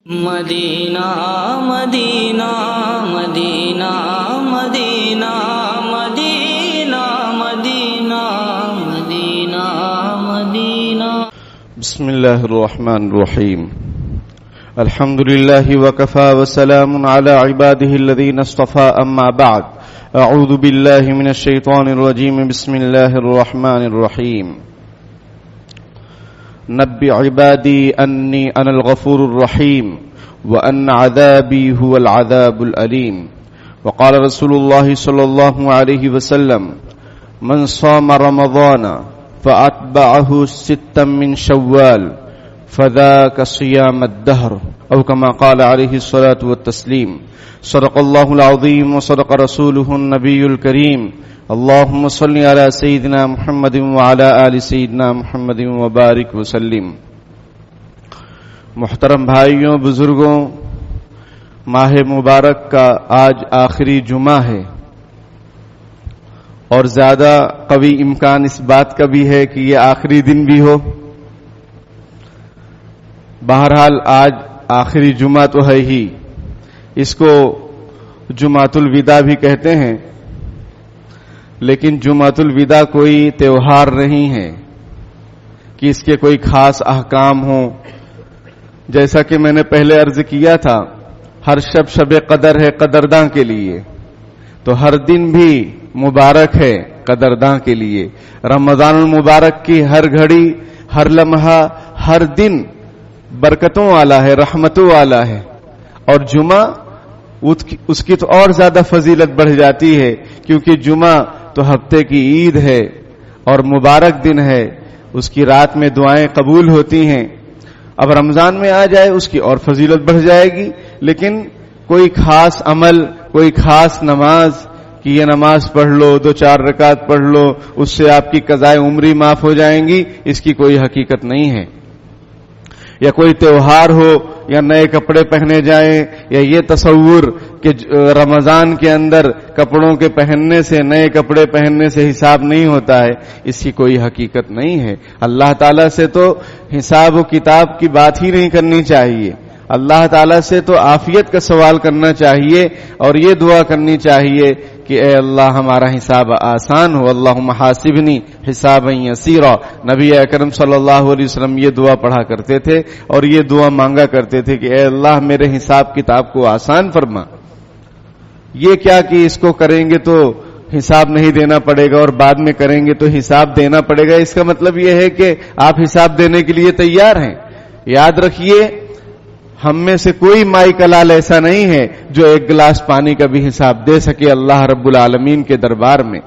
مدینہ مدینہ مدینہ مدینہ مدینہ مدینہ مدینہ مدینہ بسم اللہ الرحمن الرحیم الحمد للہ وکفى وسلام علی عباده الذین اصطفى اما بعد اعوذ باللہ من الشیطان الرجیم بسم اللہ الرحمن الرحیم نبئ عبادی انی انا الغفور الرحیم وان عذابی هو العذاب العلیم وقال رسول اللہ صلی اللہ علیہ وسلم من صام رمضان فأتبعه ستا من شوال فذاك صيام الدهر أو كما قال عليه الصلاة والتسليم صدق الله العظيم وصدق رسوله النبي الكريم اللهم صل على سيدنا محمد وعلى آل سيدنا محمد وبارك وسلم. محترم بھائیوں بزرگوں، ماہ مبارک کا آج آخری جمعہ ہے اور زیادہ قوی امکان اس بات کا بھی ہے کہ یہ آخری دن بھی ہو. بہرحال آج آخری جمعہ تو ہے ہی، اس کو جمعۃ الوداع بھی کہتے ہیں، لیکن جمعۃ الوداع کوئی تہوار نہیں ہے کہ اس کے کوئی خاص احکام ہوں. جیسا کہ میں نے پہلے عرض کیا تھا، ہر شب قدر ہے قدرداں کے لیے، تو ہر دن بھی مبارک ہے قدرداں کے لیے. رمضان المبارک کی ہر گھڑی، ہر لمحہ، ہر دن برکتوں والا ہے، رحمتوں والا ہے. اور جمعہ اس کی تو اور زیادہ فضیلت بڑھ جاتی ہے، کیونکہ جمعہ تو ہفتے کی عید ہے اور مبارک دن ہے، اس کی رات میں دعائیں قبول ہوتی ہیں. اب رمضان میں آ جائے اس کی اور فضیلت بڑھ جائے گی، لیکن کوئی خاص عمل، کوئی خاص نماز کہ یہ نماز پڑھ لو، 2-4 رکعت پڑھ لو، اس سے آپ کی قضائے عمری معاف ہو جائیں گی، اس کی کوئی حقیقت نہیں ہے. یا کوئی تہوار ہو یا نئے کپڑے پہنے جائیں، یا یہ تصور کہ رمضان کے اندر کپڑوں کے پہننے سے، نئے کپڑے پہننے سے حساب نہیں ہوتا ہے، اس کی کوئی حقیقت نہیں ہے. اللہ تعالیٰ سے تو حساب و کتاب کی بات ہی نہیں کرنی چاہیے. اللہ تعالیٰ سے تو عافیت کا سوال کرنا چاہیے اور یہ دعا کرنی چاہیے کہ اے اللہ ہمارا حساب آسان ہو، اللہم حاسبنی حسابا یسیرا. نبی اکرم صلی اللہ علیہ وسلم یہ دعا پڑھا کرتے تھے اور یہ دعا مانگا کرتے تھے کہ اے اللہ میرے حساب کتاب کو آسان فرما. یہ کیا کہ اس کو کریں گے تو حساب نہیں دینا پڑے گا اور بعد میں کریں گے تو حساب دینا پڑے گا، اس کا مطلب یہ ہے کہ آپ حساب دینے کے لیے تیار ہیں. یاد رکھیے، ہم میں سے کوئی مائی کلال ایسا نہیں ہے جو ایک گلاس پانی کا بھی حساب دے سکے اللہ رب العالمین کے دربار میں.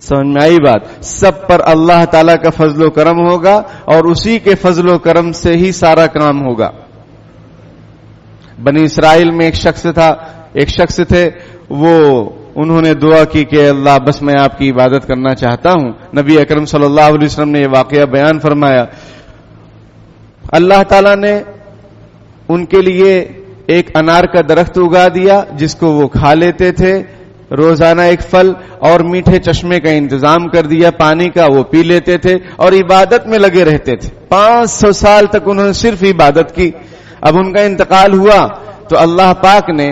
سمجھ میں آئی بات؟ سب پر اللہ تعالیٰ کا فضل و کرم ہوگا اور اسی کے فضل و کرم سے ہی سارا کام ہوگا. بنی اسرائیل میں ایک شخص تھے، وہ انہوں نے دعا کی کہ اللہ بس میں آپ کی عبادت کرنا چاہتا ہوں. نبی اکرم صلی اللہ علیہ وسلم نے یہ واقعہ بیان فرمایا. اللہ تعالیٰ نے ان کے لیے ایک انار کا درخت اگا دیا جس کو وہ کھا لیتے تھے روزانہ ایک پھل، اور میٹھے چشمے کا انتظام کر دیا، پانی کا وہ پی لیتے تھے اور عبادت میں لگے رہتے تھے. 500 سال تک انہوں نے صرف عبادت کی. اب ان کا انتقال ہوا تو اللہ پاک نے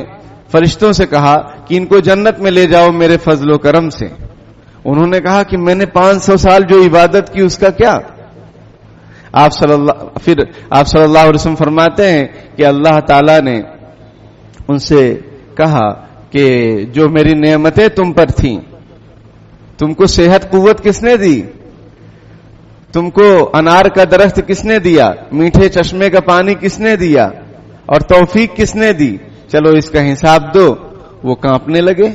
فرشتوں سے کہا کہ ان کو جنت میں لے جاؤ میرے فضل و کرم سے. انہوں نے کہا کہ میں نے 500 سال جو عبادت کی اس کا کیا؟ آپ صلی اللہ علیہ وسلم فرماتے ہیں کہ اللہ تعالیٰ نے ان سے کہا کہ جو میری نعمتیں تم پر تھیں، تم کو صحت قوت کس نے دی؟ تم کو انار کا درخت کس نے دیا؟ میٹھے چشمے کا پانی کس نے دیا؟ اور توفیق کس نے دی؟ چلو اس کا حساب دو. وہ کانپنے لگے،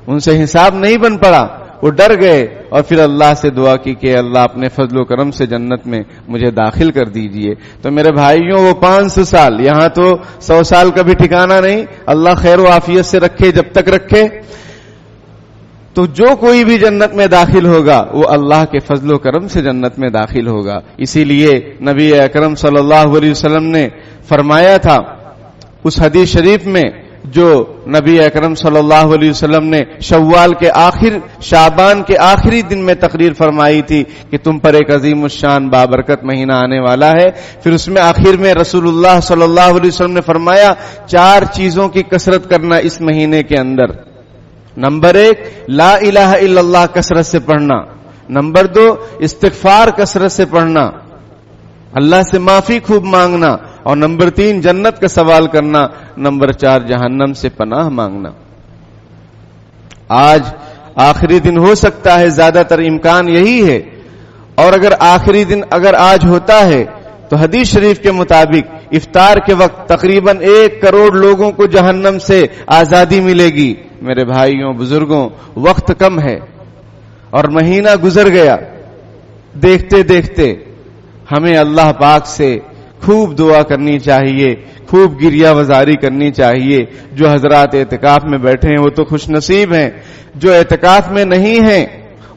ان سے حساب نہیں بن پڑا، وہ ڈر گئے اور پھر اللہ سے دعا کی کہ اللہ اپنے فضل و کرم سے جنت میں مجھے داخل کر دیجئے. تو میرے بھائیوں، وہ 500 سال، یہاں تو 100 سال کا بھی ٹھکانہ نہیں. اللہ خیر و عافیت سے رکھے، جب تک رکھے. تو جو کوئی بھی جنت میں داخل ہوگا وہ اللہ کے فضل و کرم سے جنت میں داخل ہوگا. اسی لیے نبی اکرم صلی اللہ علیہ وسلم نے فرمایا تھا اس حدیث شریف میں، جو نبی اکرم صلی اللہ علیہ وسلم نے شوال کے شعبان کے آخری دن میں تقریر فرمائی تھی کہ تم پر ایک عظیم الشان بابرکت مہینہ آنے والا ہے. پھر اس میں آخر میں رسول اللہ صلی اللہ علیہ وسلم نے فرمایا 4 چیزوں کی کثرت کرنا اس مہینے کے اندر. نمبر 1 لا الہ الا اللہ کثرت سے پڑھنا. نمبر 2 استغفار کثرت سے پڑھنا, اللہ سے معافی خوب مانگنا. اور نمبر 3 جنت کا سوال کرنا. نمبر 4 جہنم سے پناہ مانگنا. آج آخری دن ہو سکتا ہے, زیادہ تر امکان یہی ہے, اور اگر آخری دن اگر آج ہوتا ہے تو حدیث شریف کے مطابق افطار کے وقت تقریباً 1 کروڑ لوگوں کو جہنم سے آزادی ملے گی. میرے بھائیوں بزرگوں, وقت کم ہے اور مہینہ گزر گیا. دیکھتے دیکھتے ہمیں اللہ پاک سے خوب دعا کرنی چاہیے, خوب گریہ وزاری کرنی چاہیے. جو حضرات اعتکاف میں بیٹھے ہیں وہ تو خوش نصیب ہیں, جو اعتکاف میں نہیں ہیں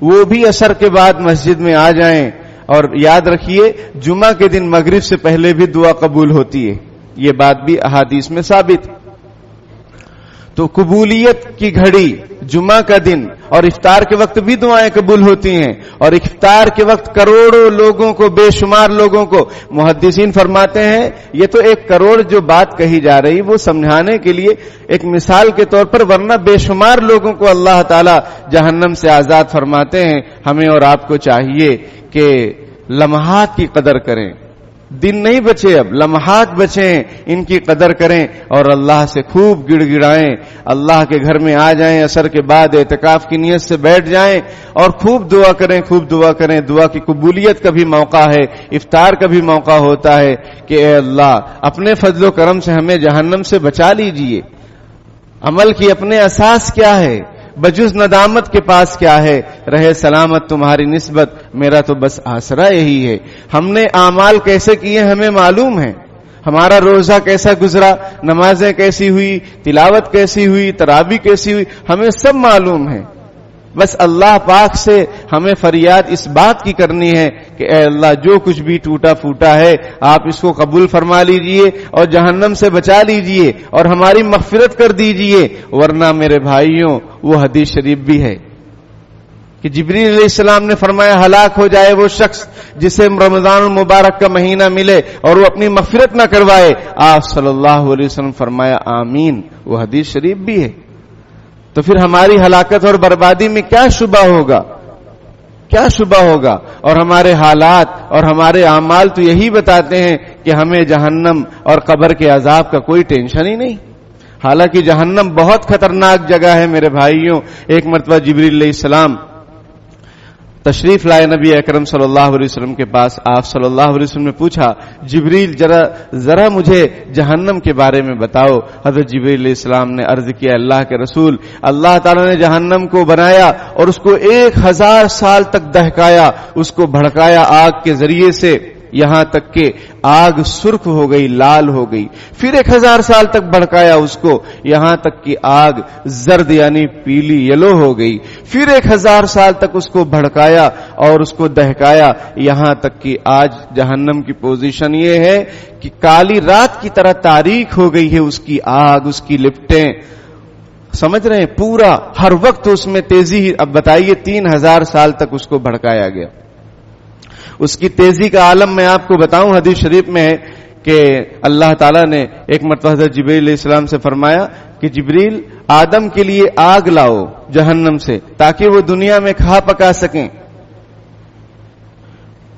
وہ بھی عصر کے بعد مسجد میں آ جائیں. اور یاد رکھیے جمعہ کے دن مغرب سے پہلے بھی دعا قبول ہوتی ہے, یہ بات بھی احادیث میں ثابت. تو قبولیت کی گھڑی جمعہ کا دن اور افطار کے وقت بھی دعائیں قبول ہوتی ہیں. اور افطار کے وقت کروڑوں لوگوں کو, بے شمار لوگوں کو, محدثین فرماتے ہیں یہ تو 1 کروڑ جو بات کہی جا رہی وہ سمجھانے کے لیے ایک مثال کے طور پر, ورنہ بے شمار لوگوں کو اللہ تعالی جہنم سے آزاد فرماتے ہیں. ہمیں اور آپ کو چاہیے کہ لمحات کی قدر کریں. دن نہیں بچے, اب لمحات بچیں, ان کی قدر کریں اور اللہ سے خوب گڑ گڑائیں. اللہ کے گھر میں آ جائیں, عصر کے بعد اعتکاف کی نیت سے بیٹھ جائیں اور خوب دعا کریں, خوب دعا کریں. دعا کی قبولیت کا بھی موقع ہے, افطار کا بھی موقع ہوتا ہے کہ اے اللہ اپنے فضل و کرم سے ہمیں جہنم سے بچا لیجئے. عمل کی اپنے اساس کیا ہے, بجز ندامت کے پاس کیا ہے, رہے سلامت تمہاری نسبت, میرا تو بس آسرا یہی ہے. ہم نے اعمال کیسے کیے ہمیں معلوم ہے, ہمارا روزہ کیسا گزرا, نمازیں کیسی ہوئی, تلاوت کیسی ہوئی, تراویح کیسی ہوئی, ہمیں سب معلوم ہے. بس اللہ پاک سے ہمیں فریاد اس بات کی کرنی ہے کہ اے اللہ جو کچھ بھی ٹوٹا پھوٹا ہے آپ اس کو قبول فرما لیجئے اور جہنم سے بچا لیجئے اور ہماری مغفرت کر دیجئے. ورنہ میرے بھائیوں وہ حدیث شریف بھی ہے کہ جبریل علیہ السلام نے فرمایا ہلاک ہو جائے وہ شخص جسے رمضان المبارک کا مہینہ ملے اور وہ اپنی مغفرت نہ کروائے. آپ صلی اللہ علیہ وسلم فرمایا آمین, وہ حدیث شریف بھی ہے. تو پھر ہماری ہلاکت اور بربادی میں کیا شبہ ہوگا, کیا شبہ ہوگا. اور ہمارے حالات اور ہمارے اعمال تو یہی بتاتے ہیں کہ ہمیں جہنم اور قبر کے عذاب کا کوئی ٹینشن ہی نہیں. حالانکہ جہنم بہت خطرناک جگہ ہے میرے بھائیوں. ایک مرتبہ جبریل علیہ السلام تشریف لائے نبی اکرم صلی اللہ علیہ وسلم کے پاس. آپ صلی اللہ علیہ وسلم نے پوچھا جبریل ذرا مجھے جہنم کے بارے میں بتاؤ. حضرت جبریل علیہ السلام نے عرض کیا اللہ کے رسول, اللہ تعالیٰ نے جہنم کو بنایا اور اس کو 1000 سال تک دہکایا, اس کو بھڑکایا آگ کے ذریعے سے یہاں تک کہ آگ سرخ ہو گئی, لال ہو گئی. پھر 1000 سال تک بھڑکایا اس کو یہاں تک کہ آگ زرد یعنی پیلی یلو ہو گئی. پھر 1000 سال تک اس کو بھڑکایا اور اس کو دہکایا یہاں تک کہ آج جہنم کی پوزیشن یہ ہے کہ کالی رات کی طرح تاریک ہو گئی ہے اس کی آگ, اس کی لپٹیں. سمجھ رہے ہیں, پورا ہر وقت اس میں تیزی. اب بتائیے 3000 سال تک اس کو بھڑکایا گیا. اس کی تیزی کا عالم میں آپ کو بتاؤں, حدیث شریف میں ہے کہ اللہ تعالیٰ نے ایک مرتبہ حضرت جبریل علیہ السلام سے فرمایا کہ جبریل آدم کے لیے آگ لاؤ جہنم سے تاکہ وہ دنیا میں کھا پکا سکیں.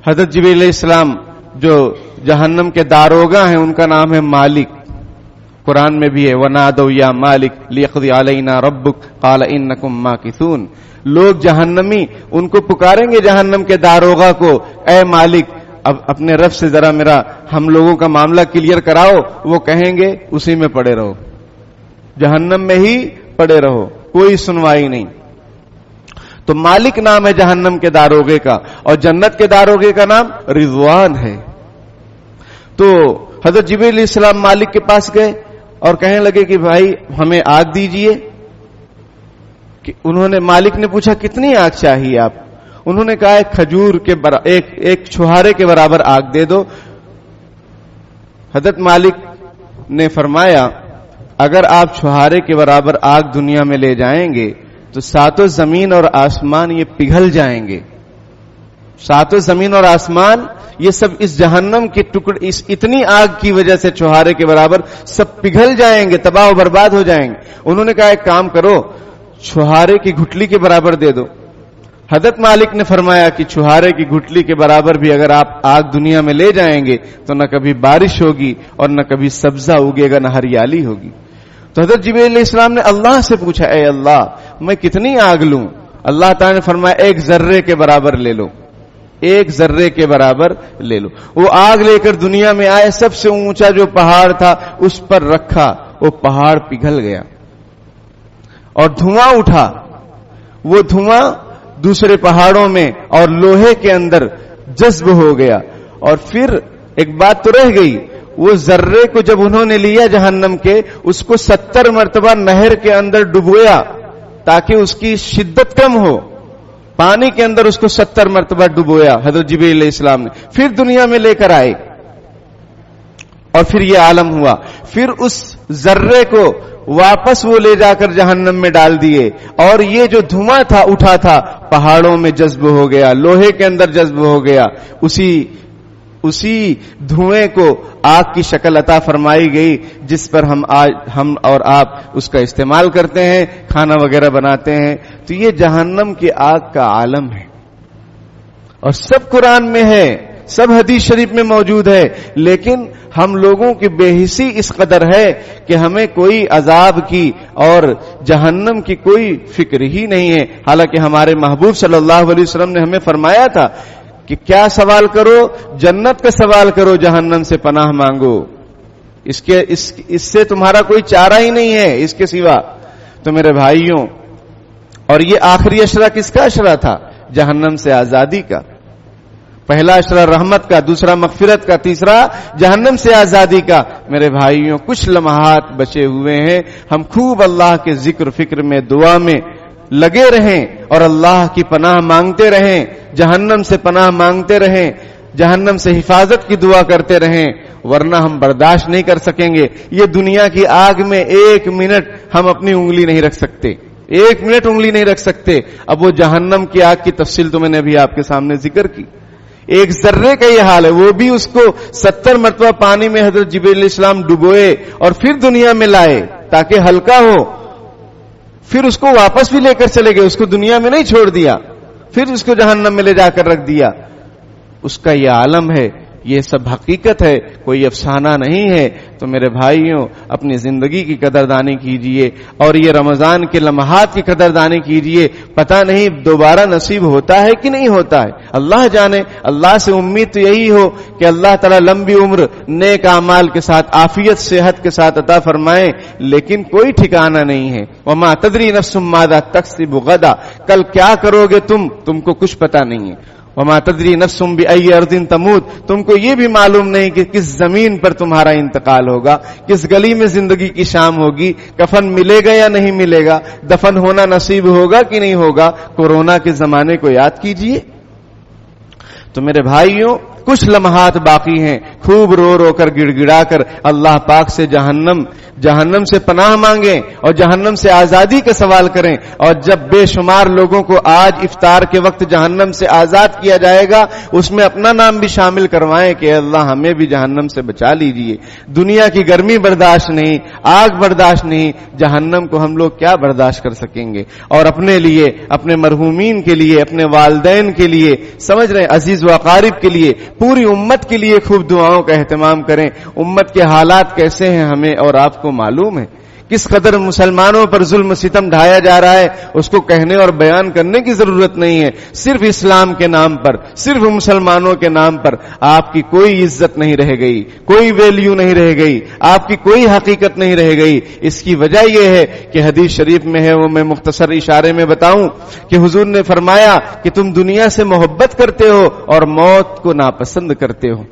حضرت جبریل علیہ السلام جو جہنم کے داروغہ ہیں ان کا نام ہے مالک. قرآن میں بھی ہے وَنَادَوْا يَا مَالِكْ لِيَقْضِ عَلَيْنَا رَبُّكَ قَالَ إِنَّكُمْ مَاكِثُونَ. لوگ جہنمی ان کو پکاریں گے جہنم کے داروغہ کو, اے مالک اب اپنے رب سے ذرا میرا ہم لوگوں کا معاملہ کلیئر کراؤ. وہ کہیں گے اسی میں پڑے رہو, جہنم میں ہی پڑے رہو, کوئی سنوائی نہیں. تو مالک نام ہے جہنم کے داروغے کا, اور جنت کے داروغے کا نام رضوان ہے. تو حضرت جبریل علیہ السلام مالک کے پاس گئے اور کہنے لگے کہ بھائی ہمیں آگ دیجئے. انہوں نے مالک نے پوچھا کتنی آگ چاہیے آپ. انہوں نے کہا ایک کھجور کے ایک چھہارے کے برابر آگ دے دو. حضرت مالک نے فرمایا اگر آپ چھہارے کے برابر آگ دنیا میں لے جائیں گے تو ساتوں زمین اور آسمان یہ پگھل جائیں گے. ساتوں زمین اور آسمان یہ سب اس جہنم کے ٹکڑے اس اتنی آگ کی وجہ سے چھہارے کے برابر سب پگھل جائیں گے, تباہ و برباد ہو جائیں گے. انہوں نے کہا ایک کام کرو, چھہارے کی گھٹلی کے برابر دے دو. حضرت مالک نے فرمایا کہ چھہارے کی گھٹلی کے برابر بھی اگر آپ آگ دنیا میں لے جائیں گے تو نہ کبھی بارش ہوگی اور نہ کبھی سبزہ اگے گا, نہ ہریالی ہوگی. تو حضرت جبرائیل علیہ السلام نے اللہ سے پوچھا, اے اللہ میں کتنی آگ لوں؟ اللہ تعالیٰ نے فرمایا ایک ذرے کے برابر لے لو, ایک ذرے کے برابر لے لو. وہ آگ لے کر دنیا میں آئے, سب سے اونچا جو پہاڑ تھا اس پر رکھا, وہ پہاڑ پگھل گیا اور دھواں اٹھا. وہ دھواں دوسرے پہاڑوں میں اور لوہے کے اندر جذب ہو گیا. اور پھر ایک بات تو رہ گئی, وہ ذرے کو جب انہوں نے لیا جہنم کے, اس کو 70 مرتبہ نہر کے اندر ڈبویا تاکہ اس کی شدت کم ہو. پانی کے اندر اس کو 70 مرتبہ ڈبویا حضرت جبرائیل علیہ السلام نے, پھر دنیا میں لے کر آئے اور پھر یہ عالم ہوا. پھر اس ذرے کو واپس وہ لے جا کر جہنم میں ڈال دیے, اور یہ جو دھواں تھا اٹھا تھا پہاڑوں میں جذب ہو گیا, لوہے کے اندر جذب ہو گیا. اسی دھوئیں کو آگ کی شکل عطا فرمائی گئی جس پر ہم اور آپ اس کا استعمال کرتے ہیں, کھانا وغیرہ بناتے ہیں. تو یہ جہنم کی آگ کا عالم ہے اور سب قرآن میں ہے, سب حدیث شریف میں موجود ہے. لیکن ہم لوگوں کی بے حسی اس قدر ہے کہ ہمیں کوئی عذاب کی اور جہنم کی کوئی فکر ہی نہیں ہے. حالانکہ ہمارے محبوب صلی اللہ علیہ وسلم نے ہمیں فرمایا تھا کہ کیا سوال کرو؟ جنت کا سوال کرو, جہنم سے پناہ مانگو. اس سے تمہارا کوئی چارہ ہی نہیں ہے اس کے سوا. تو میرے بھائیوں, اور یہ آخری اشرہ کس کا اشرہ تھا؟ جہنم سے آزادی کا. پہلا اشرہ رحمت کا, دوسرا مغفرت کا, تیسرا جہنم سے آزادی کا. میرے بھائیوں, کچھ لمحات بچے ہوئے ہیں, ہم خوب اللہ کے ذکر فکر میں, دعا میں لگے رہیں اور اللہ کی پناہ مانگتے رہیں, جہنم سے پناہ مانگتے رہیں, جہنم سے حفاظت کی دعا کرتے رہیں, ورنہ ہم برداشت نہیں کر سکیں گے. یہ دنیا کی آگ میں 1 منٹ ہم اپنی انگلی نہیں رکھ سکتے, 1 منٹ انگلی نہیں رکھ سکتے. اب وہ جہنم کی آگ کی تفصیل تو میں نے ابھی آپ کے سامنے ذکر کی. ایک ذرے کا یہ حال ہے, وہ بھی اس کو 70 مرتبہ پانی میں حضرت جبرائیل علیہ السلام ڈبوئے اور پھر دنیا میں لائے تاکہ ہلکا ہو. پھر اس کو واپس بھی لے کر چلے گئے, اس کو دنیا میں نہیں چھوڑ دیا, پھر اس کو جہنم میں لے جا کر رکھ دیا. اس کا یہ عالم ہے, یہ سب حقیقت ہے, کوئی افسانہ نہیں ہے. تو میرے بھائیوں, اپنی زندگی کی قدردانی کیجئے اور یہ رمضان کے لمحات کی قدردانی کیجئے. پتہ نہیں دوبارہ نصیب ہوتا ہے کہ نہیں ہوتا ہے, اللہ جانے. اللہ سے امید تو یہی ہو کہ اللہ تعالیٰ لمبی عمر, نیک اعمال کے ساتھ, عافیت صحت کے ساتھ عطا فرمائے. لیکن کوئی ٹھکانہ نہیں ہے. وما تدری نفس ماذا تکسب غدا, کل کیا کرو گے تم کو کچھ پتہ نہیں ہے. وما تدری نفس بأي ارض تموت, تم کو یہ بھی معلوم نہیں کہ کس زمین پر تمہارا انتقال ہوگا, کس گلی میں زندگی کی شام ہوگی, کفن ملے گا یا نہیں ملے گا, دفن ہونا نصیب ہوگا کہ نہیں ہوگا. کورونا کے زمانے کو یاد کیجئے. تو میرے بھائیوں, کچھ لمحات باقی ہیں, خوب رو رو کر گڑ گڑا کر اللہ پاک سے جہنم سے پناہ مانگیں اور جہنم سے آزادی کا سوال کریں. اور جب بے شمار لوگوں کو آج افطار کے وقت جہنم سے آزاد کیا جائے گا, اس میں اپنا نام بھی شامل کروائیں کہ اللہ ہمیں بھی جہنم سے بچا لیجئے. دنیا کی گرمی برداشت نہیں, آگ برداشت نہیں, جہنم کو ہم لوگ کیا برداشت کر سکیں گے. اور اپنے لیے, اپنے مرحومین کے لیے, اپنے والدین کے لیے, سمجھ رہے ہیں, عزیز و اقارب کے لیے, پوری امت کے لیے خوب دعاؤں کا اہتمام کریں. امت کے حالات کیسے ہیں ہمیں اور آپ کو معلوم ہے. کس قدر مسلمانوں پر ظلم ستم ڈھایا جا رہا ہے, اس کو کہنے اور بیان کرنے کی ضرورت نہیں ہے. صرف اسلام کے نام پر, صرف مسلمانوں کے نام پر آپ کی کوئی عزت نہیں رہ گئی, کوئی ویلیو نہیں رہ گئی, آپ کی کوئی حقیقت نہیں رہ گئی. اس کی وجہ یہ ہے کہ حدیث شریف میں ہے, وہ میں مختصر اشارے میں بتاؤں کہ حضور نے فرمایا کہ تم دنیا سے محبت کرتے ہو اور موت کو ناپسند کرتے ہو.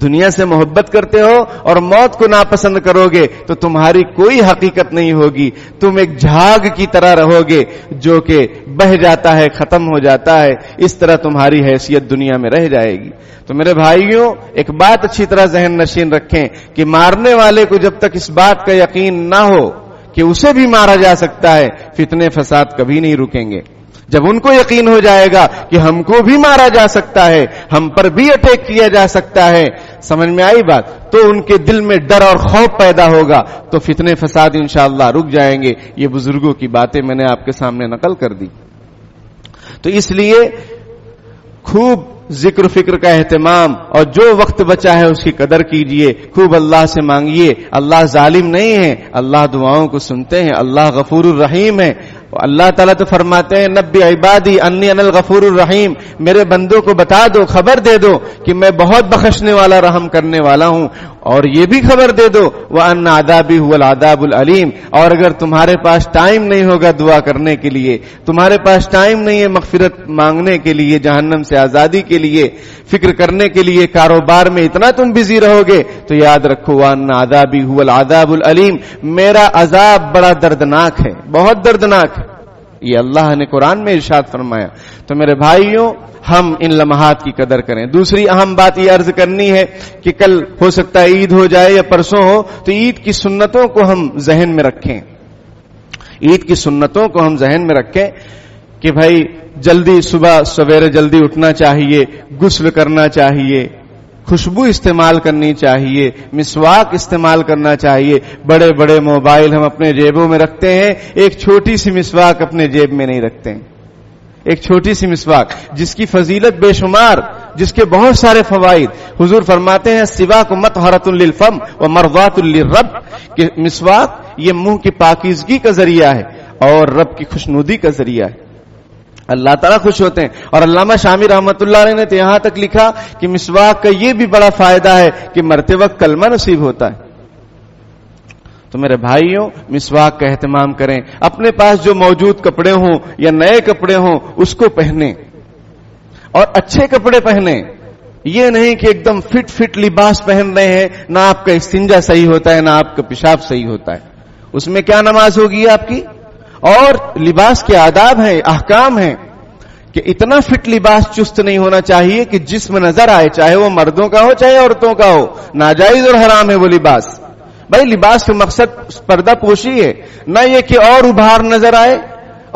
دنیا سے محبت کرتے ہو اور موت کو ناپسند کرو گے تو تمہاری کوئی حقیقت نہیں ہوگی. تم ایک جھاگ کی طرح رہو گے جو کہ بہہ جاتا ہے, ختم ہو جاتا ہے. اس طرح تمہاری حیثیت دنیا میں رہ جائے گی. تو میرے بھائیوں, ایک بات اچھی طرح ذہن نشین رکھیں کہ مارنے والے کو جب تک اس بات کا یقین نہ ہو کہ اسے بھی مارا جا سکتا ہے, فتنے فساد کبھی نہیں رکیں گے. جب ان کو یقین ہو جائے گا کہ ہم کو بھی مارا جا سکتا ہے, ہم پر بھی اٹیک کیا جا سکتا ہے, سمجھ میں آئی بات, تو ان کے دل میں ڈر اور خوف پیدا ہوگا, تو فتنے فساد انشاءاللہ رک جائیں گے. یہ بزرگوں کی باتیں میں نے آپ کے سامنے نقل کر دی. تو اس لیے خوب ذکر فکر کا اہتمام, اور جو وقت بچا ہے اس کی قدر کیجئے, خوب اللہ سے مانگیے. اللہ ظالم نہیں ہے, اللہ دعاؤں کو سنتے ہیں, اللہ غفور الرحیم ہے. اللہ تعالیٰ تو فرماتے ہیں نبی عبادی انی انا الغفور الرحیم, میرے بندوں کو بتا دو, خبر دے دو کہ میں بہت بخشنے والا, رحم کرنے والا ہوں. اور یہ بھی خبر دے دو وان عذابی هو العذاب العلیم. اور اگر تمہارے پاس ٹائم نہیں ہوگا دعا کرنے کے لیے, تمہارے پاس ٹائم نہیں ہے مغفرت مانگنے کے لیے, جہنم سے آزادی کے لیے, فکر کرنے کے لیے, کاروبار میں اتنا تم بزی رہو گے, تو یاد رکھو وان عذابی هو العذاب العلیم, میرا عذاب بڑا دردناک ہے, بہت دردناک ہے. یہ اللہ نے قرآن میں ارشاد فرمایا. تو میرے بھائیوں, ہم ان لمحات کی قدر کریں. دوسری اہم بات یہ عرض کرنی ہے کہ کل ہو سکتا ہے عید ہو جائے یا پرسوں ہو, تو عید کی سنتوں کو ہم ذہن میں رکھیں. عید کی سنتوں کو ہم ذہن میں رکھیں کہ بھائی جلدی صبح سویرے جلدی اٹھنا چاہیے, غسل کرنا چاہیے, خوشبو استعمال کرنی چاہیے, مسواک استعمال کرنا چاہیے. بڑے بڑے موبائل ہم اپنے جیبوں میں رکھتے ہیں, ایک چھوٹی سی مسواک اپنے جیب میں نہیں رکھتے ہیں. ایک چھوٹی سی مسواک جس کی فضیلت بے شمار, جس کے بہت سارے فوائد. حضور فرماتے ہیں سواک مطہرۃ للفم ومرضات للرب, کہ مسواک یہ منہ کی پاکیزگی کا ذریعہ ہے اور رب کی خوشنودی کا ذریعہ ہے. اللہ تعالیٰ خوش ہوتے ہیں. اور علامہ شامی رحمۃ اللہ علیہ نے تو یہاں تک لکھا کہ مسواک کا یہ بھی بڑا فائدہ ہے کہ مرتے وقت کلمہ نصیب ہوتا ہے. تو میرے بھائیوں, مسواک کا اہتمام کریں. اپنے پاس جو موجود کپڑے ہوں یا نئے کپڑے ہوں اس کو پہنیں, اور اچھے کپڑے پہنیں. یہ نہیں کہ ایک دم فٹ لباس پہن رہے ہیں, نہ آپ کا استنجا صحیح ہوتا ہے نہ آپ کا پیشاب صحیح ہوتا ہے. اس میں کیا نماز ہوگی آپ کی؟ اور لباس کے آداب ہیں, احکام ہیں کہ اتنا فٹ لباس چست نہیں ہونا چاہیے کہ جسم نظر آئے, چاہے وہ مردوں کا ہو چاہے عورتوں کا ہو. ناجائز اور حرام ہے وہ لباس. بھائی لباس کا مقصد پردہ پوشی ہے, نہ یہ کہ اور ابھار نظر آئے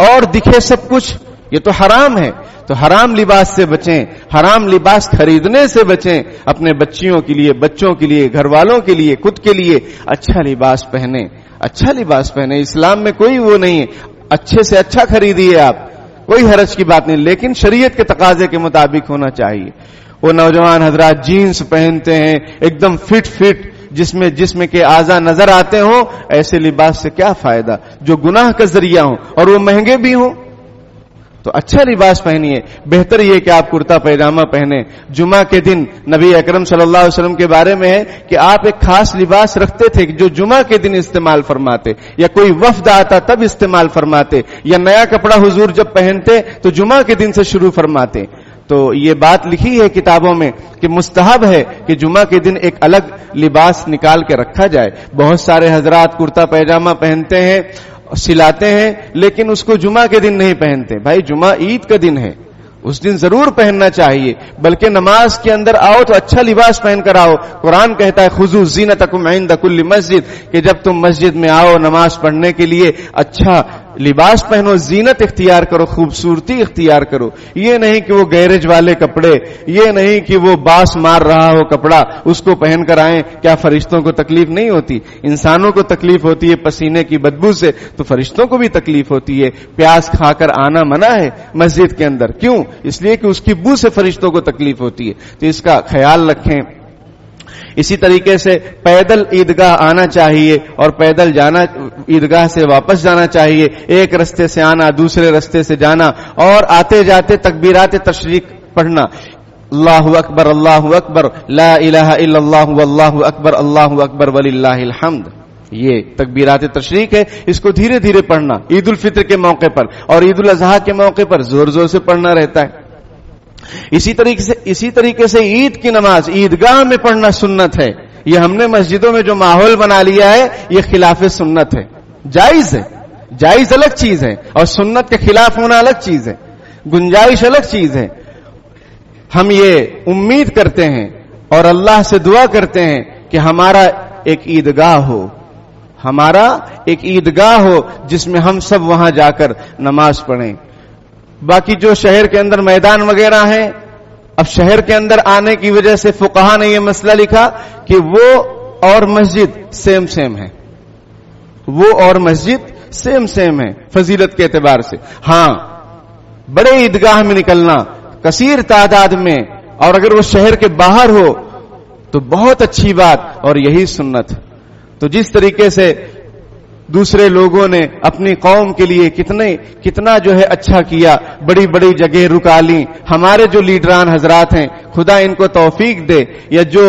اور دکھے سب کچھ, یہ تو حرام ہے. تو حرام لباس سے بچیں, حرام لباس خریدنے سے بچیں. اپنے بچیوں کے لیے, بچوں کے لیے, گھر والوں کے لیے, خود کے لیے اچھا لباس پہنیں, اچھا لباس پہنے. اسلام میں کوئی وہ نہیں ہے, اچھے سے اچھا خریدیے آپ, کوئی حرج کی بات نہیں, لیکن شریعت کے تقاضے کے مطابق ہونا چاہیے. وہ نوجوان حضرات جینس پہنتے ہیں ایک دم فٹ جس میں جسم کے اعضاء نظر آتے ہوں, ایسے لباس سے کیا فائدہ جو گناہ کا ذریعہ ہوں اور وہ مہنگے بھی ہوں. تو اچھا لباس پہنیے. بہتر یہ کہ آپ کرتا پیجامہ پہنیں. جمعہ کے دن نبی اکرم صلی اللہ علیہ وسلم کے بارے میں ہے کہ آپ ایک خاص لباس رکھتے تھے جو جمعہ کے دن استعمال فرماتے, یا کوئی وفد آتا تب استعمال فرماتے, یا نیا کپڑا حضور جب پہنتے تو جمعہ کے دن سے شروع فرماتے. تو یہ بات لکھی ہے کتابوں میں کہ مستحب ہے کہ جمعہ کے دن ایک الگ لباس نکال کے رکھا جائے. بہت سارے حضرات کرتا پیجامہ پہنتے ہیں, سلاتے ہیں, لیکن اس کو جمعہ کے دن نہیں پہنتے. بھائی جمعہ عید کا دن ہے, اس دن ضرور پہننا چاہیے, بلکہ نماز کے اندر آؤ تو اچھا لباس پہن کر آؤ. قرآن کہتا ہے خذوا زینتکم عند کل مسجد, کہ جب تم مسجد میں آؤ نماز پڑھنے کے لیے اچھا لباس پہنو, زینت اختیار کرو, خوبصورتی اختیار کرو. یہ نہیں کہ وہ گیرج والے کپڑے, یہ نہیں کہ وہ باس مار رہا ہو کپڑا اس کو پہن کر آئیں. کیا فرشتوں کو تکلیف نہیں ہوتی؟ انسانوں کو تکلیف ہوتی ہے پسینے کی بدبو سے, تو فرشتوں کو بھی تکلیف ہوتی ہے. پیاز کھا کر آنا منع ہے مسجد کے اندر. کیوں؟ اس لیے کہ اس کی بو سے فرشتوں کو تکلیف ہوتی ہے. تو اس کا خیال رکھیں. اسی طریقے سے پیدل عیدگاہ آنا چاہیے اور پیدل جانا, عیدگاہ سے واپس جانا چاہیے. ایک رستے سے آنا, دوسرے رستے سے جانا, اور آتے جاتے تکبیرات تشریق پڑھنا. اللہ اکبر اللہ اکبر لا الہ الا اللہ واللہ اکبر اللہ اکبر وللہ الحمد. یہ تکبیرات تشریق ہے, اس کو دھیرے دھیرے پڑھنا. عید الفطر کے موقع پر اور عید الاضحیٰ کے موقع پر زور زور سے پڑھنا رہتا ہے. اسی طریقے سے عید کی نماز عیدگاہ میں پڑھنا سنت ہے. یہ ہم نے مسجدوں میں جو ماحول بنا لیا ہے یہ خلاف سنت ہے. جائز ہے، جائز الگ چیز ہے اور سنت کے خلاف ہونا الگ چیز ہے، گنجائش الگ چیز ہے. ہم یہ امید کرتے ہیں اور اللہ سے دعا کرتے ہیں کہ ہمارا ایک عیدگاہ ہو، ہمارا ایک عیدگاہ ہو جس میں ہم سب وہاں جا کر نماز پڑھیں. باقی جو شہر کے اندر میدان وغیرہ ہیں، اب شہر کے اندر آنے کی وجہ سے فقہا نے یہ مسئلہ لکھا کہ وہ اور مسجد سیم ہے، وہ اور مسجد سیم ہے فضیلت کے اعتبار سے. ہاں، بڑے عیدگاہ میں نکلنا کثیر تعداد میں، اور اگر وہ شہر کے باہر ہو تو بہت اچھی بات اور یہی سنت. تو جس طریقے سے دوسرے لوگوں نے اپنی قوم کے لیے کتنا جو ہے اچھا کیا، بڑی بڑی جگہ رکا لی. ہمارے جو لیڈران حضرات ہیں خدا ان کو توفیق دے، یا جو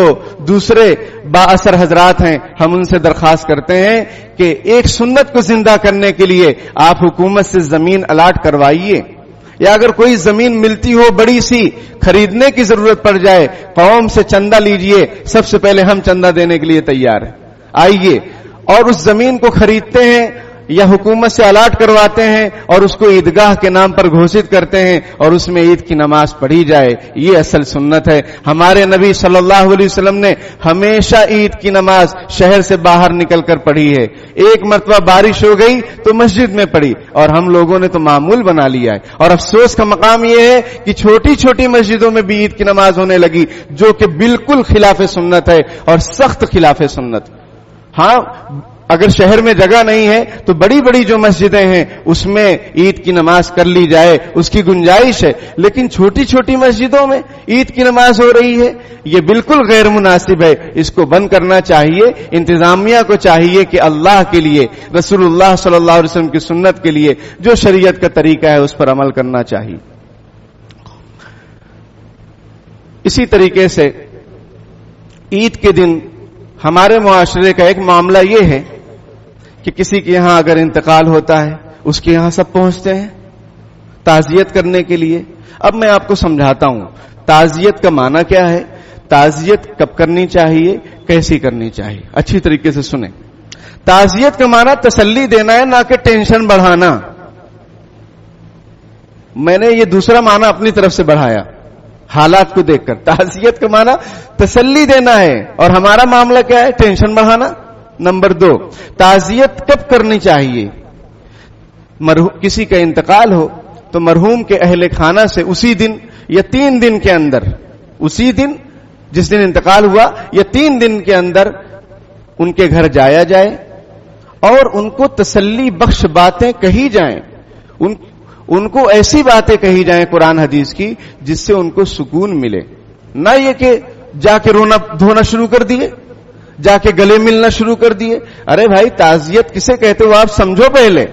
دوسرے با اثر حضرات ہیں، ہم ان سے درخواست کرتے ہیں کہ ایک سنت کو زندہ کرنے کے لیے آپ حکومت سے زمین الاٹ کروائیے، یا اگر کوئی زمین ملتی ہو بڑی سی خریدنے کی ضرورت پڑ جائے، قوم سے چندہ لیجئے. سب سے پہلے ہم چندہ دینے کے لیے تیار ہیں. آئیے اور اس زمین کو خریدتے ہیں یا حکومت سے الاٹ کرواتے ہیں اور اس کو عیدگاہ کے نام پر گھوشت کرتے ہیں اور اس میں عید کی نماز پڑھی جائے. یہ اصل سنت ہے. ہمارے نبی صلی اللہ علیہ وسلم نے ہمیشہ عید کی نماز شہر سے باہر نکل کر پڑھی ہے. ایک مرتبہ بارش ہو گئی تو مسجد میں پڑھی، اور ہم لوگوں نے تو معمول بنا لیا ہے. اور افسوس کا مقام یہ ہے کہ چھوٹی چھوٹی مسجدوں میں بھی عید کی نماز ہونے لگی، جو کہ بالکل خلاف سنت ہے اور سخت خلاف سنت. ہاں، اگر شہر میں جگہ نہیں ہے تو بڑی بڑی جو مسجدیں ہیں اس میں عید کی نماز کر لی جائے، اس کی گنجائش ہے. لیکن چھوٹی چھوٹی مسجدوں میں عید کی نماز ہو رہی ہے، یہ بالکل غیر مناسب ہے. اس کو بند کرنا چاہیے. انتظامیہ کو چاہیے کہ اللہ کے لیے، رسول اللہ صلی اللہ علیہ وسلم کی سنت کے لیے جو شریعت کا طریقہ ہے اس پر عمل کرنا چاہیے. اسی طریقے سے عید کے دن ہمارے معاشرے کا ایک معاملہ یہ ہے کہ کسی کے یہاں اگر انتقال ہوتا ہے اس کے یہاں سب پہنچتے ہیں تعزیت کرنے کے لیے. اب میں آپ کو سمجھاتا ہوں تعزیت کا معنی کیا ہے، تعزیت کب کرنی چاہیے، کیسی کرنی چاہیے. اچھی طریقے سے سنیں. تعزیت کا معنی تسلی دینا ہے، نہ کہ ٹینشن بڑھانا. میں نے یہ دوسرا معنی اپنی طرف سے بڑھایا حالات کو دیکھ کر. تعزیت کا معنی تسلی دینا ہے، اور ہمارا معاملہ کیا ہے، ٹینشن بڑھانا. نمبر 2، تعزیت کب کرنی چاہیے. کسی کا انتقال ہو تو مرحوم کے اہل خانہ سے اسی دن یا 3 دن کے اندر، اسی دن جس دن انتقال ہوا یا 3 دن کے اندر ان کے گھر جایا جائے اور ان کو تسلی بخش باتیں کہی جائیں. ان کو ایسی باتیں کہی جائیں قرآن حدیث کی جس سے ان کو سکون ملے. نہ یہ کہ جا کے رونا دھونا شروع کر دیے، جا کے گلے ملنا شروع کر دیے. ارے بھائی، تعزیت کسے کہتے ہو آپ سمجھو پہلے،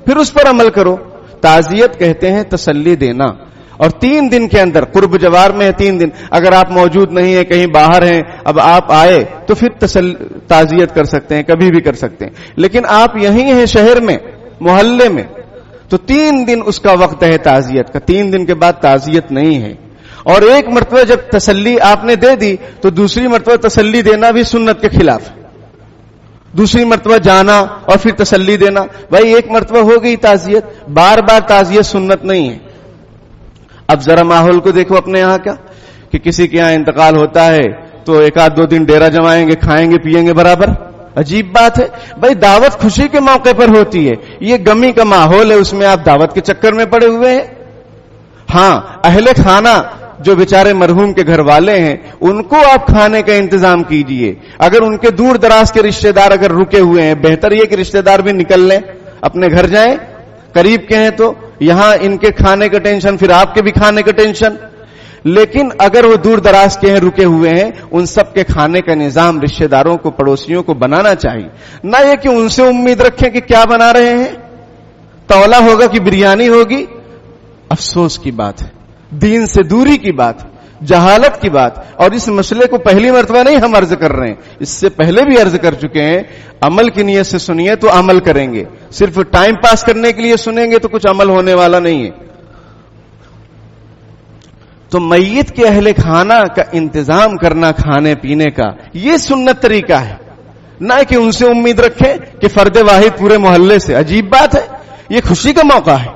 پھر اس پر عمل کرو. تعزیت کہتے ہیں تسلی دینا. اور 3 دن کے اندر، قرب جوار میں ہے 3 دن، اگر آپ موجود نہیں ہیں کہیں باہر ہیں، اب آپ آئے تو پھر تعزیت کر سکتے ہیں، کبھی بھی کر سکتے ہیں. لیکن آپ یہیں ہیں شہر میں، محلے میں، تو 3 دن اس کا وقت ہے تعزیت کا. 3 دن کے بعد تعزیت نہیں ہے. اور ایک مرتبہ جب تسلی آپ نے دے دی تو دوسری مرتبہ تسلی دینا بھی سنت کے خلاف. دوسری مرتبہ جانا اور پھر تسلی دینا. بھائی ایک مرتبہ ہو گئی تعزیت، بار بار تعزیت سنت نہیں ہے. اب ذرا ماحول کو دیکھو اپنے یہاں کا، کہ کسی کے یہاں انتقال ہوتا ہے تو 1-2 دن ڈیرا جمائیں گے، کھائیں گے پیئیں گے برابر. عجیب بات ہے بھائی. دعوت خوشی کے موقع پر ہوتی ہے، یہ غمی کا ماحول ہے، اس میں آپ دعوت کے چکر میں پڑے ہوئے ہیں. ہاں، اہل خانہ جو بیچارے مرحوم کے گھر والے ہیں ان کو آپ کھانے کا انتظام کیجئے. اگر ان کے دور دراز کے رشتہ دار اگر رکے ہوئے ہیں، بہتر یہ کہ رشتہ دار بھی نکل لیں، اپنے گھر جائیں. قریب کے ہیں تو یہاں ان کے کھانے کا ٹینشن، پھر آپ کے بھی کھانے کا ٹینشن. لیکن اگر وہ دور دراز کے ہیں، رکے ہوئے ہیں، ان سب کے کھانے کا نظام رشتہ داروں کو، پڑوسیوں کو بنانا چاہیے. نہ یہ کہ ان سے امید رکھیں کہ کیا بنا رہے ہیں، تولا ہوگا کہ بریانی ہوگی. افسوس کی بات ہے، دین سے دوری کی بات، جہالت کی بات. اور اس مسئلے کو پہلی مرتبہ نہیں ہم عرض کر رہے ہیں، اس سے پہلے بھی عرض کر چکے ہیں. عمل کی نیت سے سنیے تو عمل کریں گے. صرف ٹائم پاس کرنے کے لیے سنیں گے تو کچھ عمل ہونے والا نہیں ہے. تو میت کے اہل خانہ کا انتظام کرنا کھانے پینے کا، یہ سنت طریقہ ہے، نہ کہ ان سے امید رکھے کہ فرد واحد پورے محلے سے. عجیب بات ہے، یہ خوشی کا موقع ہے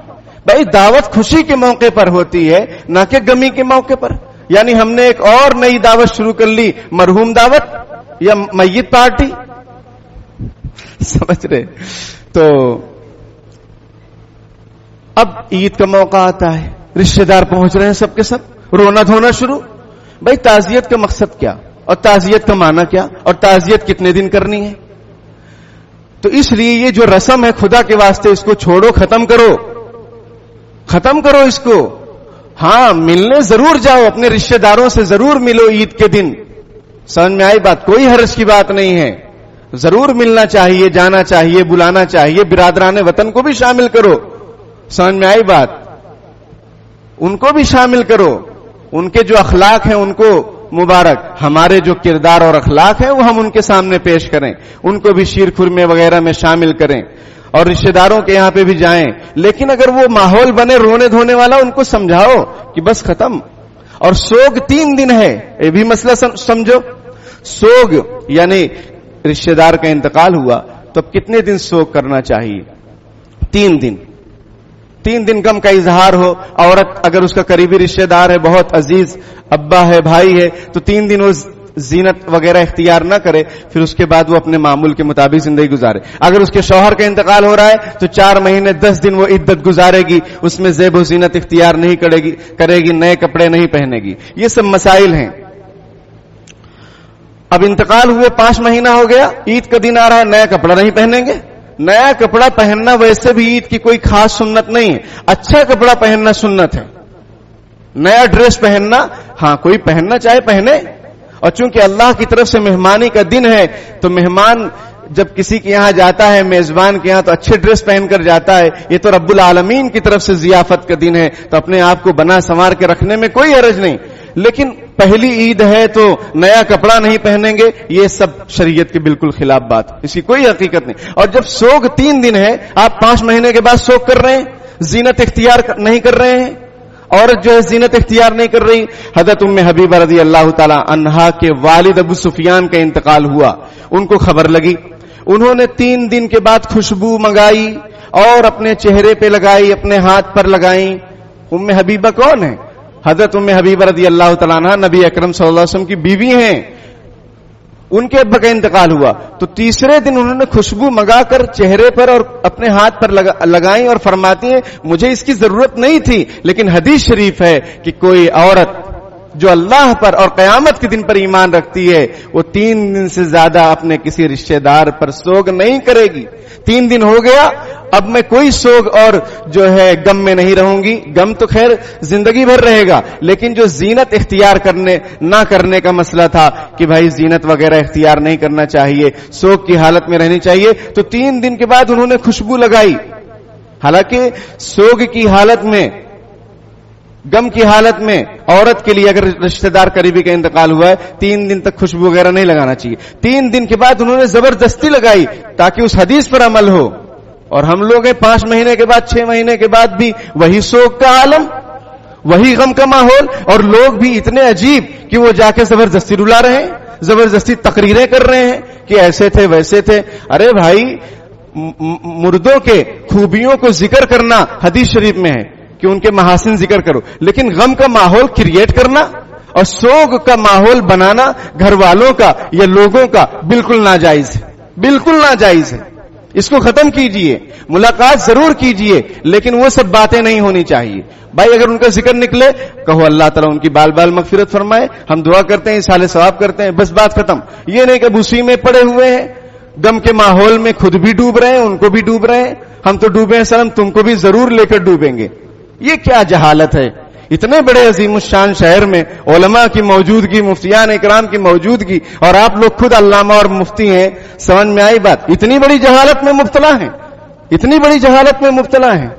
بھائی، دعوت خوشی کے موقع پر ہوتی ہے نہ کہ غمی کے موقع پر. یعنی ہم نے ایک اور نئی دعوت شروع کر لی، مرحوم دعوت یا میت پارٹی. سمجھ رہے؟ تو اب عید کا موقع آتا ہے، رشتہ دار پہنچ رہے ہیں سب کے سب، رونا دھونا شروع. بھائی تعزیت کا مقصد کیا اور تعزیت کا معنی کیا اور تعزیت کتنے دن کرنی ہے؟ تو اس لیے یہ جو رسم ہے خدا کے واسطے اس کو چھوڑو، ختم کرو اس کو. ہاں ملنے ضرور جاؤ، اپنے رشتہ داروں سے ضرور ملو عید کے دن. سمجھ میں آئی بات؟ کوئی حرج کی بات نہیں ہے، ضرور ملنا چاہیے، جانا چاہیے، بلانا چاہیے. برادران وطن کو بھی شامل کرو. سمجھ میں آئی بات؟ ان کو بھی شامل کرو. ان کے جو اخلاق ہیں ان کو مبارک، ہمارے جو کردار اور اخلاق ہیں وہ ہم ان کے سامنے پیش کریں، ان کو بھی شیر خرمے وغیرہ میں شامل کریں اور رشتہ داروں کے یہاں پہ بھی جائیں. لیکن اگر وہ ماحول بنے رونے دھونے والا، ان کو سمجھاؤ کہ بس ختم. اور سوگ 3 دن ہے، یہ بھی مسئلہ سمجھو. سوگ یعنی رشتہ دار کا انتقال ہوا تو اب کتنے دن سوگ کرنا چاہیے؟ 3 دن. 3 دن غم کا اظہار ہو. عورت اگر اس کا قریبی رشتہ دار ہے، بہت عزیز ابا ہے، بھائی ہے، تو 3 دن وہ زینت وغیرہ اختیار نہ کرے، پھر اس کے بعد وہ اپنے معمول کے مطابق زندگی گزارے. اگر اس کے شوہر کا انتقال ہو رہا ہے تو 4 مہینے 10 دن وہ عدت گزارے گی، اس میں زیب و زینت اختیار نہیں کرے گی، نئے کپڑے نہیں پہنے گی. یہ سب مسائل ہیں. اب انتقال ہوئے 5 مہینہ ہو گیا، عید کا دن آ رہا ہے، نیا کپڑا نہیں پہنیں گے. نیا کپڑا پہننا ویسے بھی عید کی کوئی خاص سنت نہیں ہے، اچھا کپڑا پہننا سنت ہے. نیا ڈریس پہننا، ہاں کوئی پہننا چاہے پہنے. اور چونکہ اللہ کی طرف سے مہمانی کا دن ہے تو مہمان جب کسی کے یہاں جاتا ہے، میزبان کے یہاں، تو اچھے ڈریس پہن کر جاتا ہے. یہ تو رب العالمین کی طرف سے ضیافت کا دن ہے، تو اپنے آپ کو بنا سنوار کے رکھنے میں کوئی حرج نہیں. لیکن پہلی عید ہے تو نیا کپڑا نہیں پہنیں گے، یہ سب شریعت کے بالکل خلاف بات، اس کی کوئی حقیقت نہیں. اور جب سوگ 3 دن ہے، آپ 5 مہینے کے بعد سوگ کر رہے ہیں، زینت اختیار نہیں کر رہے ہیں. عورت جو ہے زینت اختیار نہیں کر رہی. حضرت ام حبیبہ رضی اللہ تعالی عنہا کے والد ابو سفیان کا انتقال ہوا، ان کو خبر لگی. انہوں نے 3 دن کے بعد خوشبو منگائی اور اپنے چہرے پہ لگائی، اپنے ہاتھ پر لگائی. ام حبیبہ کون ہے؟ حضرت ام حبیبہ رضی اللہ تعالیٰ عنہ نبی اکرم صلی اللہ علیہ وسلم کی بیوی ہیں. ان کے ابا کا انتقال ہوا تو تیسرے دن انہوں نے خوشبو منگا کر چہرے پر اور اپنے ہاتھ پر لگائیں اور فرماتی ہیں مجھے اس کی ضرورت نہیں تھی، لیکن حدیث شریف ہے کہ کوئی عورت جو اللہ پر اور قیامت کے دن پر ایمان رکھتی ہے وہ 3 دن سے زیادہ اپنے کسی رشتہ دار پر سوگ نہیں کرے گی. 3 دن ہو گیا، اب میں کوئی سوگ اور جو ہے غم میں نہیں رہوں گی. غم تو خیر زندگی بھر رہے گا، لیکن جو زینت اختیار نہ کرنے کا مسئلہ تھا کہ بھائی زینت وغیرہ اختیار نہیں کرنا چاہیے، سوگ کی حالت میں رہنی چاہیے، تو 3 دن کے بعد انہوں نے خوشبو لگائی. حالانکہ سوگ کی حالت میں، غم کی حالت میں عورت کے لیے اگر رشتہ دار قریبی کا انتقال ہوا ہے 3 دن تک خوشبو وغیرہ نہیں لگانا چاہیے. 3 دن کے بعد انہوں نے زبردستی لگائی تاکہ اس حدیث پر عمل ہو. اور ہم لوگ ہیں 5 مہینے کے بعد 6 مہینے کے بعد بھی وہی سوگ کا عالم، وہی غم کا ماحول، اور لوگ بھی اتنے عجیب کہ وہ جا کے زبردستی رلا رہے ہیں، زبردستی تقریریں کر رہے ہیں کہ ایسے تھے ویسے تھے. ارے بھائی مردوں کے خوبیوں کو ذکر کرنا حدیث شریف میں ہے کہ ان کے محاسن ذکر کرو، لیکن غم کا ماحول کریٹ کرنا اور سوگ کا ماحول بنانا گھر والوں کا یا لوگوں کا بالکل ناجائز ہے، بالکل ناجائز ہے. اس کو ختم کیجئے. ملاقات ضرور کیجئے لیکن وہ سب باتیں نہیں ہونی چاہیے. بھائی اگر ان کا ذکر نکلے کہو اللہ تعالیٰ ان کی بال بال مغفرت فرمائے، ہم دعا کرتے ہیں، اصحال ثواب کرتے ہیں، بس بات ختم. یہ نہیں کہ اسی میں پڑے ہوئے ہیں، غم کے ماحول میں خود بھی ڈوب رہے ہیں، ان کو بھی ڈوب رہے ہیں، ہم تو ڈوبے ہیں سلام، تم کو بھی ضرور لے کر ڈوبیں گے. یہ کیا جہالت ہے. اتنے بڑے عظیم الشان شہر میں علماء کی موجودگی، مفتیان اکرام کی موجودگی، اور آپ لوگ خود علامہ اور مفتی ہیں. سمجھ میں آئی بات؟ اتنی بڑی جہالت میں مبتلا ہیں، اتنی بڑی جہالت میں مبتلا ہیں.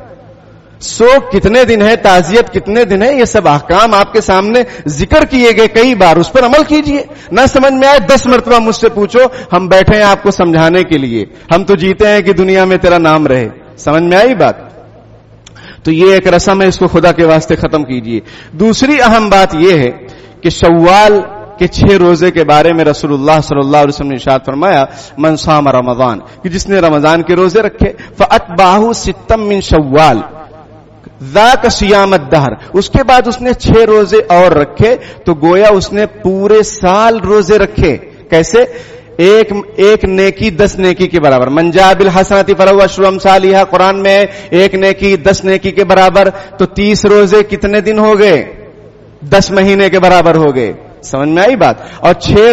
سوگ کتنے دن ہے، تعزیت کتنے دن ہے، یہ سب احکام آپ کے سامنے ذکر کیے گئے کئی بار، اس پر عمل کیجئے. نہ سمجھ میں آئے 10 مرتبہ مجھ سے پوچھو، ہم بیٹھے ہیں آپ کو سمجھانے کے لیے. ہم تو جیتے ہیں کہ دنیا میں تیرا نام رہے. سمجھ میں آئی بات؟ تو یہ ایک رسم ہے، اس کو خدا کے واسطے ختم کیجئے۔ دوسری اہم بات یہ ہے کہ شوال کے 6 روزے کے بارے میں رسول اللہ صلی اللہ علیہ وسلم نے ارشاد فرمایا، من صام رمضان، کہ جس نے رمضان کے روزے رکھے، فاتبعہ ستا من شوال ذاک صیام الدہر، اس کے بعد اس نے 6 روزے اور رکھے تو گویا اس نے پورے سال روزے رکھے۔ کیسے؟ ایک نیکی 10 نیکی کے برابر، من جاء بالحسنۃ فلہ عشر امثالها، قرآن میں ایک نیکی 10 نیکی کے برابر، تو 30 روزے کتنے دن ہو گئے؟ 10 مہینے کے برابر ہو گئے۔ سمجھ میں آئی بات؟ اور 6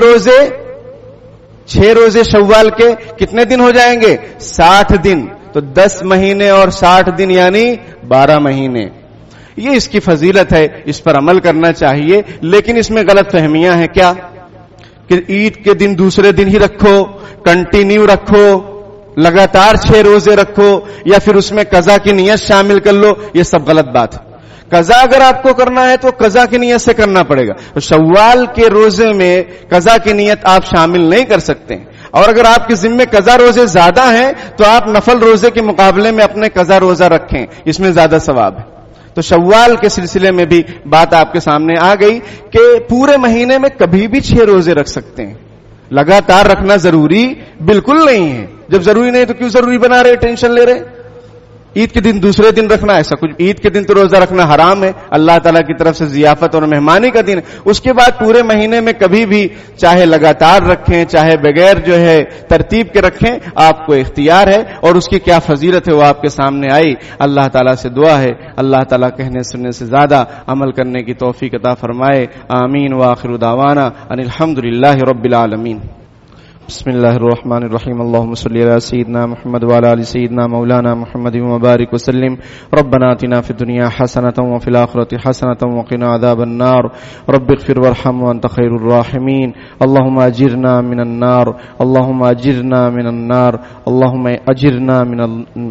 روزے شوال کے کتنے دن ہو جائیں گے؟ 60 دن، تو 10 مہینے اور 60 دن یعنی 12 مہینے۔ یہ اس کی فضیلت ہے، اس پر عمل کرنا چاہیے، لیکن اس میں غلط فہمیاں ہیں۔ کیا کہ عید کے دن دوسرے دن ہی رکھو، کنٹینیو رکھو، لگاتار 6 روزے رکھو، یا پھر اس میں قضا کی نیت شامل کر لو، یہ سب غلط بات ہے۔ قضا اگر آپ کو کرنا ہے تو قضا کی نیت سے کرنا پڑے گا۔ تو شوال کے روزے میں قضا کی نیت آپ شامل نہیں کر سکتے ہیں، اور اگر آپ کے ذمے قضا روزے زیادہ ہیں تو آپ نفل روزے کے مقابلے میں اپنے قضا روزہ رکھیں، اس میں زیادہ ثواب ہے۔ تو شوال کے سلسلے میں بھی بات آپ کے سامنے آ گئی کہ پورے مہینے میں کبھی بھی 6 روزے رکھ سکتے ہیں، لگاتار رکھنا ضروری بالکل نہیں ہے۔ جب ضروری نہیں تو کیوں ضروری بنا رہے، ٹینشن لے رہے؟ عید کے دن دوسرے دن رکھنا ایسا کچھ، عید کے دن تو روزہ رکھنا حرام ہے، اللہ تعالیٰ کی طرف سے ضیافت اور مہمانی کا دن ہے۔ اس کے بعد پورے مہینے میں کبھی بھی چاہے لگاتار رکھیں چاہے بغیر ترتیب کے رکھیں، آپ کو اختیار ہے، اور اس کی کیا فضیلت ہے وہ آپ کے سامنے آئی۔ اللہ تعالیٰ سے دعا ہے اللہ تعالیٰ کہنے سننے سے زیادہ عمل کرنے کی توفیق عطا فرمائے۔ آمین وآخر دعوانا ان الحمدللہ رب العالمین۔ بسم اللہ الرحمن الرحیم، اللهم صل علی سیدنا محمد وعلى آل سیدنا مولانا محمد وبارک وسلم۔ ربنا آتنا فی الدنیا حسنۃ وفی الآخرۃ حسنۃ وقنا عذاب النار، رب اغفر وارحم وانت خیر الراحمین۔ اللهم اجرنا من النار، اللهم اجرنا من النار، اللهم اجرنا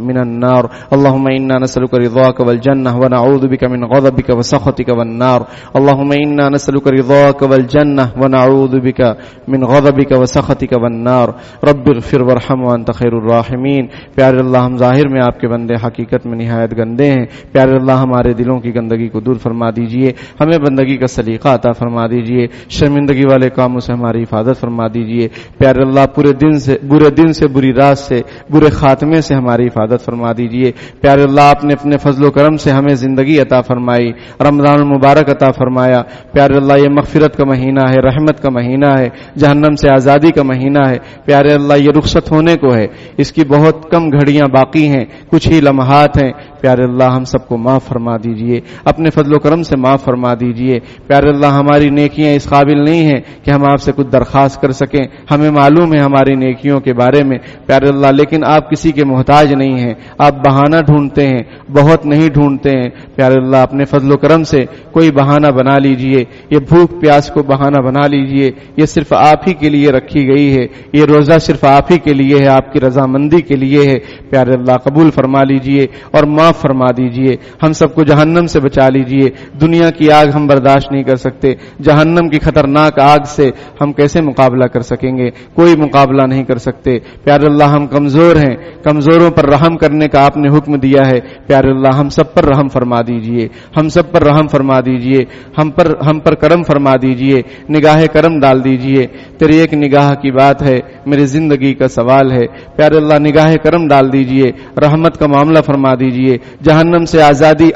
من النار، اللهم انا نسألك رضاك والجنة ونعوذ بك من غضبك وسخطك والنار، اللهم انا نسألك رضاك والجنة ونعوذ بك من غضبك وسخطك والنار، رب اغفر وارحم وانت خیر الراحمین۔ پیارے اللہ، ہم ظاہر میں آپ کے بندے، حقیقت میں نہایت گندے ہیں۔ پیارے اللہ، ہمارے دلوں کی گندگی کو دور فرما دیجئے، ہمیں بندگی کا سلیقہ عطا فرما دیجئے، شرمندگی والے کاموں سے ہماری حفاظت فرما دیجئے۔ پیارے اللہ، برے دن سے بری رات سے برے خاتمے سے ہماری حفاظت فرما دیجئے۔ پیارے اللہ، آپ نے اپنے فضل و کرم سے ہمیں زندگی عطا فرمائی، رمضان المبارک عطا فرمایا۔ پیارے اللہ، یہ مغفرت کا مہینہ ہے، رحمت کا مہینہ ہے، جہنم سے آزادی کا مہینہ ہے۔ پیارے اللہ، یہ رخصت ہونے کو ہے، اس کی بہت کم گھڑیاں باقی ہیں، کچھ ہی لمحات ہیں۔ پیارے اللہ، ہم سب کو معاف فرما دیجئے، اپنے فضل و کرم سے معاف فرما دیجئے۔ پیارے اللہ، ہماری نیکیاں اس قابل نہیں ہیں کہ ہم آپ سے کچھ درخواست کر سکیں، ہمیں معلوم ہے ہماری نیکیوں کے بارے میں پیارے اللہ، لیکن آپ کسی کے محتاج نہیں ہیں، آپ بہانہ ڈھونڈتے ہیں، بہت نہیں ڈھونڈتے ہیں۔ پیارے اللہ، اپنے فضل و کرم سے کوئی بہانہ بنا لیجئے، یہ بھوک پیاس کو بہانہ بنا لیجئے، یہ صرف آپ ہی کے لیے رکھی گئی ہے، یہ روزہ صرف آپ ہی کے لیے ہے، آپ کی رضامندی کے لیے ہے۔ پیارے اللہ، قبول فرما لیجئے اور معاف فرما دیجئے، ہم سب کو جہنم سے بچا لیجئے۔ دنیا کی آگ ہم برداشت نہیں کر سکتے، جہنم کی خطرناک آگ سے ہم کیسے مقابلہ کر سکیں گے؟ کوئی مقابلہ نہیں کر سکتے۔ پیارے اللہ، ہم کمزور ہیں، کمزوروں پر رحم کرنے کا آپ نے حکم دیا ہے۔ پیارے اللہ، ہم سب پر رحم فرما دیجئے، ہم سب پر رحم فرما دیجئے، ہم پر کرم فرما دیجئے، نگاہ کرم ڈال دیجئے۔ تیری ایک نگاہ کی بات ہے، میری زندگی کا سوال ہے۔ پیارے اللہ، نگاہ کرم ڈال دیجئے، رحمت کا معاملہ فرما دیجئے۔ جہنم سے آزادی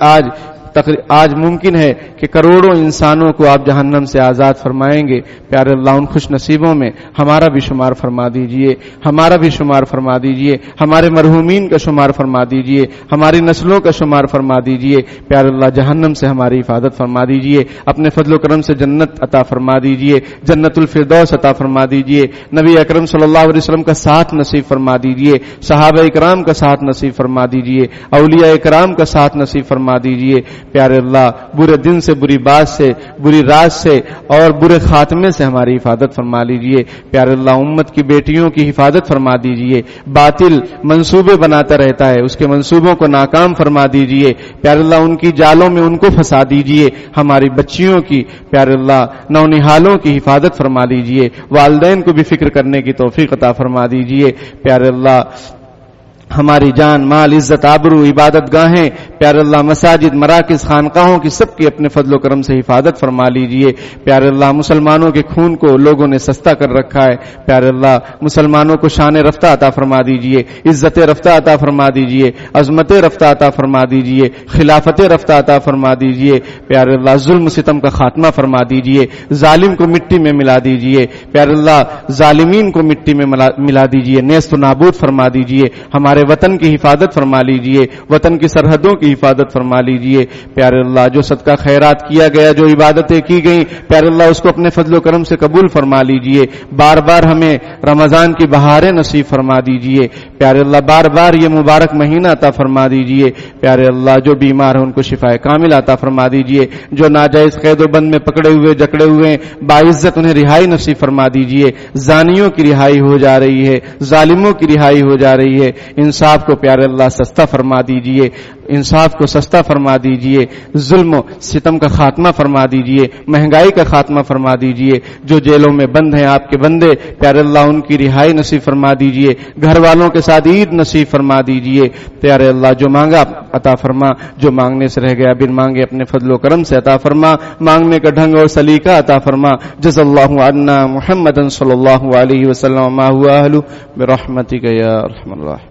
آج ممکن ہے کہ کروڑوں انسانوں کو آپ جہنم سے آزاد فرمائیں گے۔ پیارے اللہ، ان خوش نصیبوں میں ہمارا بھی شمار فرما دیجئے، ہمارا بھی شمار فرما دیجئے، ہمارے مرحومین کا شمار فرما دیجئے، ہماری نسلوں کا شمار فرما دیجئے۔ پیارے اللہ، جہنم سے ہماری حفاظت فرما دیجئے، اپنے فضل و کرم سے جنت عطا فرما دیجئے، جنت الفردوس عطا فرما دیجئے، نبی اکرم صلی اللہ علیہ وسلم کا ساتھ نصیب فرما دیجئے، صحابہ اکرام کا ساتھ نصیب فرما دیجئے، اولیاء اکرام کا ساتھ نصیب فرما دیجئے۔ پیارے اللہ، برے دن سے، بری بات سے، بری رات سے اور برے خاتمے سے ہماری حفاظت فرما لیجئے۔ پیارے اللہ، امت کی بیٹیوں کی حفاظت فرما دیجئے، باطل منصوبے بناتا رہتا ہے، اس کے منصوبوں کو ناکام فرما دیجئے۔ پیارے اللہ، ان کی جالوں میں ان کو پھنسا دیجئے، ہماری بچیوں کی پیارے اللہ نونہالوں کی حفاظت فرما لیجئے، والدین کو بھی فکر کرنے کی توفیق عطا فرما دیجئے۔ پیارے اللہ، ہماری جان مال عزت آبرو عبادت گاہیں پیارے اللہ مساجد مراکز خانقاہوں کی سب کی اپنے فضل و کرم سے حفاظت فرما لیجئے. پیارے اللہ مسلمانوں کے خون کو لوگوں نے سستا کر رکھا ہے. پیارے اللہ مسلمانوں کو شان رفتہ عطا فرما دیجئے, عزت رفتہ عطا فرما دیجئے, عظمت رفتہ عطا فرما دیجئے, خلافت رفتہ عطا فرما دیجئے. پیارے اللہ ظلم ستم کا خاتمہ فرما دیجئے, ظالم کو مٹی میں ملا دیجئے. پیارے اللہ ظالمین کو مٹی میں ملا دیجئے, نیست و نابود فرما دیجئے. ہمارے وطن کی حفاظت فرما لیجئے, وطن کی سرحدوں کی حفاظت فرما لیجئے. پیارے اللہ جو صدقہ خیرات کیا گیا, جو عبادتیں کی گئیں, پیارے اللہ اس کو اپنے فضل و کرم سے قبول فرما لیجئے. بار بار ہمیں رمضان کی بہاریں نصیب فرما دیجئے. پیارے اللہ بار بار یہ مبارک مہینہ عطا فرما دیجئے. پیارے اللہ جو بیمار ہیں ان کو شفائے کامل عطا فرما دیجئے. جو ناجائز قید و بند میں پکڑے ہوئے جکڑے ہوئے باعزت انہیں رہائی نصیب فرما دیجئے. زانیوں کی رہائی ہو جا رہی ہے, ظالموں کی رہائی ہو جا رہی ہے. انصاف کو پیارے اللہ سستا فرما دیجئے, انصاف کو سستا فرما دیجئے. ظلم و ستم کا خاتمہ فرما دیجئے, مہنگائی کا خاتمہ فرما دیجئے. جو جیلوں میں بند ہیں آپ کے بندے, پیارے اللہ ان کی رہائی نصیب فرما دیجئے. گھر والوں کے ساتھ عید نصیب فرما دیجئے. پیارے اللہ جو مانگا عطا فرما, جو مانگنے سے رہ گیا بن مانگے اپنے فضل و کرم سے عطا فرما. مانگنے کا ڈھنگ اور سلیقہ عطا فرما. جزا اللہ عنا محمد صلی اللہ علیہ وسلم ما هو اہل برحمتک یا ارحم الراحمین.